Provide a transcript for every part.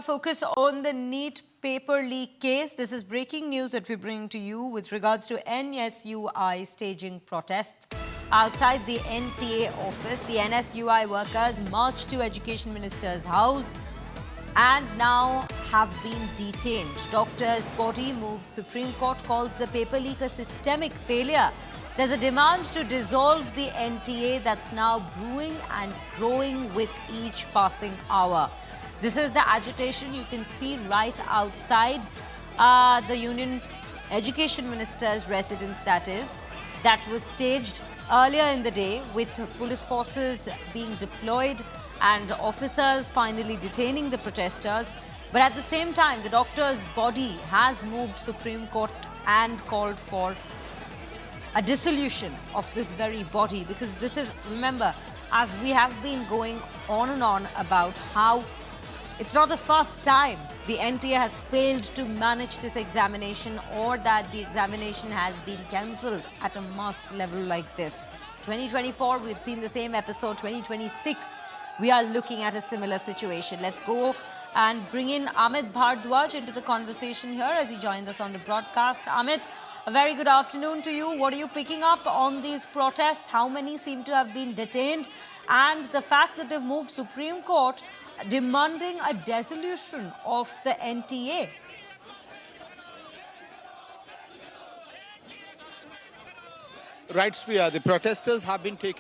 focus on the NEET paper leak case. This is breaking news that we bring to you with regards to NSUI staging protests outside the NTA office. The NSUI workers marched to Education Minister's house and now have been detained. Doctors' body moves. Supreme Court calls the paper leak a systemic failure. There's a demand to dissolve the NTA that's now brewing and growing with each passing hour. This is the agitation you can see right outside the Union Education Minister's residence, that was staged earlier in the day with police forces being deployed and officers finally detaining the protesters. But at the same time, the doctor's body has moved Supreme Court and called for a dissolution of this very body, because this is, remember, as we have been going on and on about how it's not the first time the NTA has failed to manage this examination or that the examination has been cancelled at a mass level like this. 2024, we'd seen the same episode. 2026, we are looking at a similar situation. Let's go and bring in Amit Bhardwaj into the conversation here as he joins us on the broadcast. Amit, a very good afternoon to you. What are you picking up on these protests? How many seem to have been detained? And the fact that they've moved Supreme Court demanding a dissolution of the NTA. Right, Sriya. The protesters have been put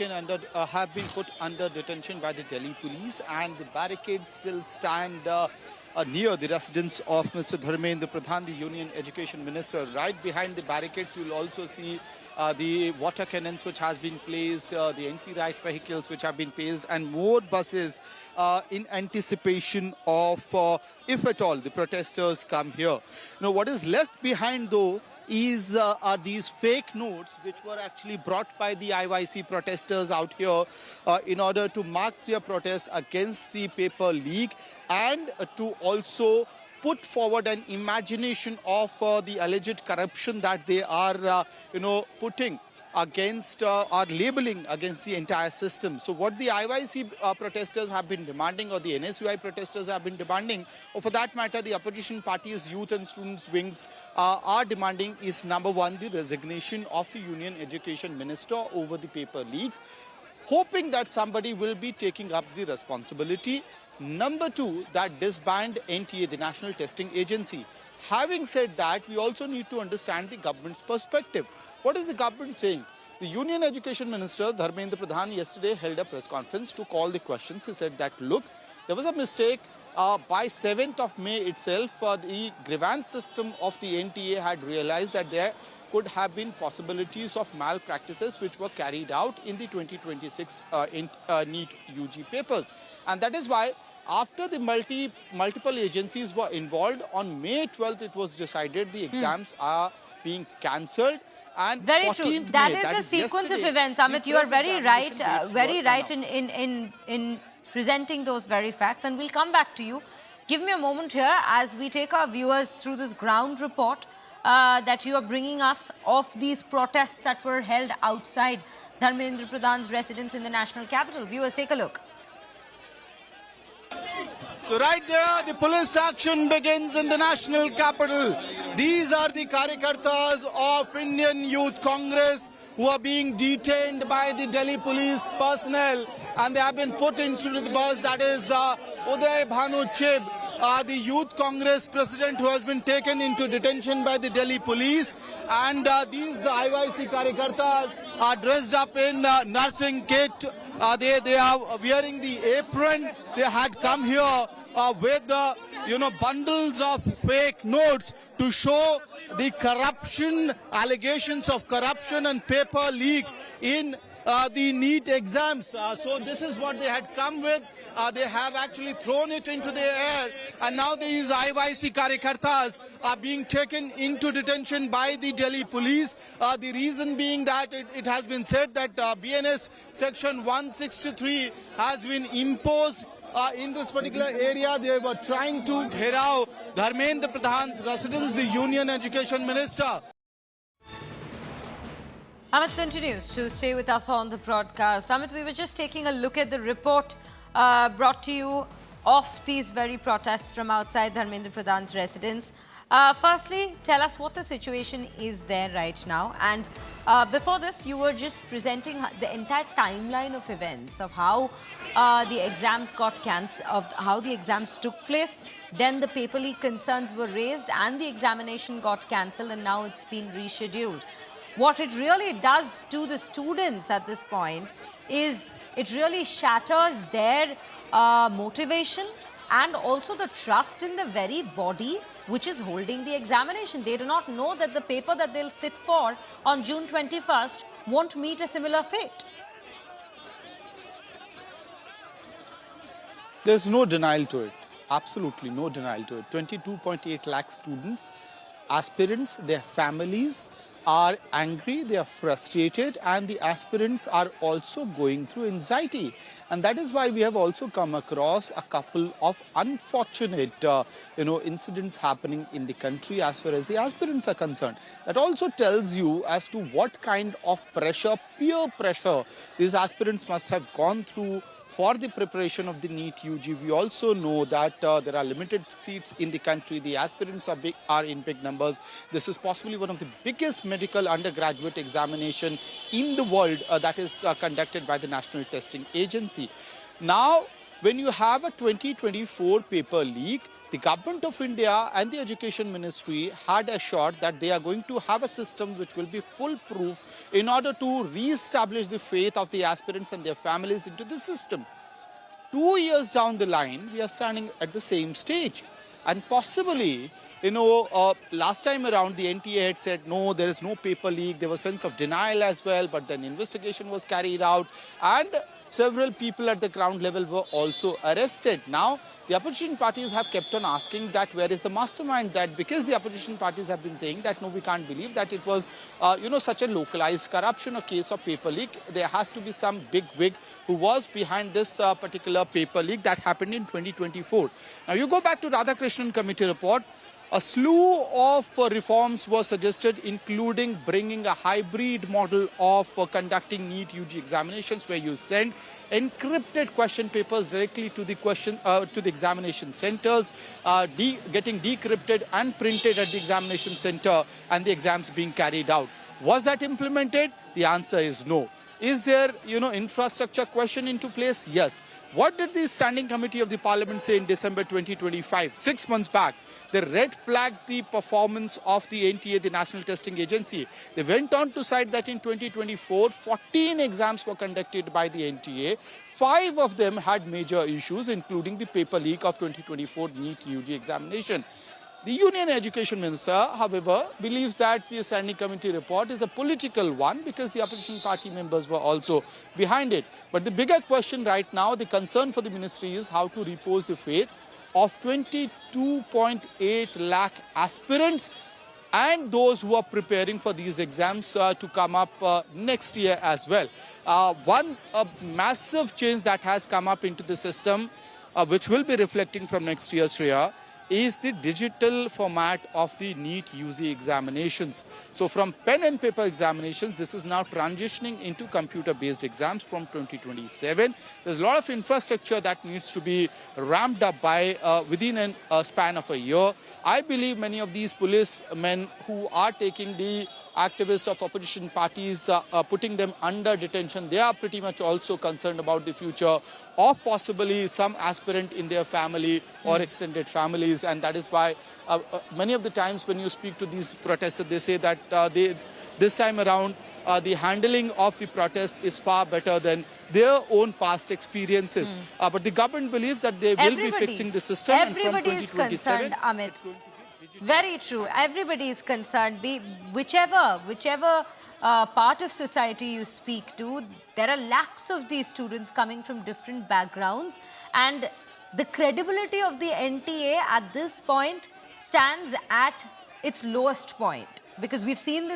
under detention by the Delhi police, and the barricades still stand near the residence of Mr. Dharmendra Pradhan, the Union Education Minister. Right behind the barricades, you will also see the water cannons which has been placed, the anti-riot vehicles which have been placed, and more buses in anticipation of, if at all, the protesters come here. Now, what is left behind, though, are these fake notes which were actually brought by the IYC protesters out here in order to mark their protest against the paper leak and to also put forward an imagination of the alleged corruption that they are, putting against or labeling against the entire system. So what the IYC protesters have been demanding, or the NSUI protesters have been demanding, or for that matter the opposition parties, youth and students wings are demanding is, number one, the resignation of the Union Education Minister over the paper leaks, hoping that somebody will be taking up the responsibility. Number two, that disband NTA, the National Testing Agency. Having said that, we also need to understand the government's perspective. What is the government saying? The Union Education Minister, Dharmendra Pradhan, yesterday held a press conference to call the questions. He said that, look, there was a mistake. By 7th of May itself, the grievance system of the NTA had realized that there could have been possibilities of malpractices which were carried out in the 2026 NEET UG papers. And that is why, after the multiple agencies were involved, on May 12th it was decided the exams are being cancelled. And very true. That is the sequence of events. Amit, you are very right in presenting those very facts, and we'll come back to you. Give me a moment here as we take our viewers through this ground report that you are bringing us of these protests that were held outside Dharmendra Pradhan's residence in the national capital. Viewers, take a look. So right there, the police action begins in the national capital. These are the Karyakartas of Indian Youth Congress who are being detained by the Delhi police personnel, and they have been put into the bus. That is Uday Bhanu Chib, the Youth Congress president, who has been taken into detention by the Delhi police. And these IYC Karyakartas are dressed up in nursing kit. They are wearing the apron. They had come here with bundles of fake notes to show the corruption, allegations of corruption and paper leak in the NEET exams. So this is what they had come with. They have actually thrown it into the air, and now these IYC Karyakartas are being taken into detention by the Delhi police. The reason being that it has been said that BNS section 163 has been imposed in this particular area. They were trying to gherao Dharmendra Pradhan's residence, the Union Education Minister. Amit continues to stay with us on the broadcast. Amit, we were just taking a look at the report brought to you of these very protests from outside Dharmendra Pradhan's residence. Firstly, tell us what the situation is there right now. And before this, you were just presenting the entire timeline of events of how the exams got cancelled, of how the exams took place. Then the paper leak concerns were raised and the examination got cancelled, and now it's been rescheduled. What it really does to the students at this point is it really shatters their motivation and also the trust in the very body which is holding the examination. They do not know that the paper that they'll sit for on June 21st won't meet a similar fate. There's no denial to it. Absolutely no denial to it. 22.8 lakh students, aspirants, their families are angry, they are frustrated, and the aspirants are also going through anxiety. And that is why we have also come across a couple of unfortunate incidents happening in the country as far as the aspirants are concerned. That also tells you as to what kind of pressure, peer pressure, these aspirants must have gone through for the preparation of the NEET UG. We also know that there are limited seats in the country. The aspirants are in big numbers. This is possibly one of the biggest medical undergraduate examination in the world that is conducted by the National Testing Agency. Now, when you have a 2024 paper leak, the government of India and the Education Ministry had assured that they are going to have a system which will be foolproof in order to re-establish the faith of the aspirants and their families into the system. 2 years down the line, we are standing at the same stage. And possibly, last time around, the NTA had said, no, there is no paper leak. There was a sense of denial as well, but then investigation was carried out and several people at the ground level were also arrested. Now, the opposition parties have kept on asking that where is the mastermind, that because the opposition parties have been saying that no, we can't believe that it was, such a localized corruption or case of paper leak. There has to be some big wig who was behind this particular paper leak that happened in 2024. Now, you go back to Radhakrishnan Committee report. A slew of reforms were suggested, including bringing a hybrid model of conducting NEET UG examinations, where you send encrypted question papers directly to the examination centers, getting decrypted and printed at the examination center, and the exams being carried out. Was that implemented? The answer is no. Is there, infrastructure question into place? Yes. What did the Standing Committee of the Parliament say in December 2025, 6 months back? They red flagged the performance of the NTA, the National Testing Agency. They went on to cite that in 2024, 14 exams were conducted by the NTA. 5 of them had major issues, including the paper leak of 2024 NEET UG examination. The Union Education Minister, however, believes that the Standing Committee report is a political one because the opposition party members were also behind it. But the bigger question right now, the concern for the ministry is how to repose the faith of 22.8 lakh aspirants and those who are preparing for these exams to come up next year as well. One massive change that has come up into the system, which will be reflecting from next year, Shreya, is the digital format of the NEET UG examinations. So from pen and paper examinations, this is now transitioning into computer-based exams from 2027. There's a lot of infrastructure that needs to be ramped up by within a span of a year. I believe many of these policemen who are taking the activists of opposition parties, putting them under detention, they are pretty much also concerned about the future of possibly some aspirant in their family or extended families. And that is why many of the times when you speak to these protesters, they say that this time around, the handling of the protest is far better than their own past experiences. But the government believes that they will be fixing the system. Everybody is concerned, Amit. Very true. Everybody is concerned. Whichever part of society you speak to, there are lakhs of these students coming from different backgrounds, and the credibility of the NTA at this point stands at its lowest point, because we've seen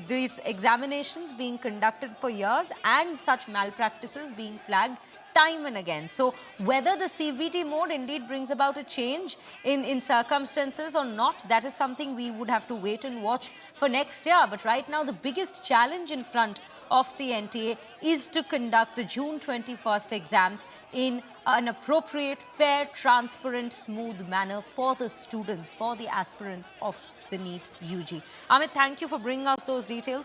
these examinations being conducted for years and such malpractices being flagged time and again. So whether the CBT mode indeed brings about a change in circumstances or not, that is something we would have to wait and watch for next year. But right now, the biggest challenge in front of the NTA is to conduct the June 21st exams in an appropriate, fair, transparent, smooth manner for the students, for the aspirants of the NEET UG. Amit, thank you for bringing us those details.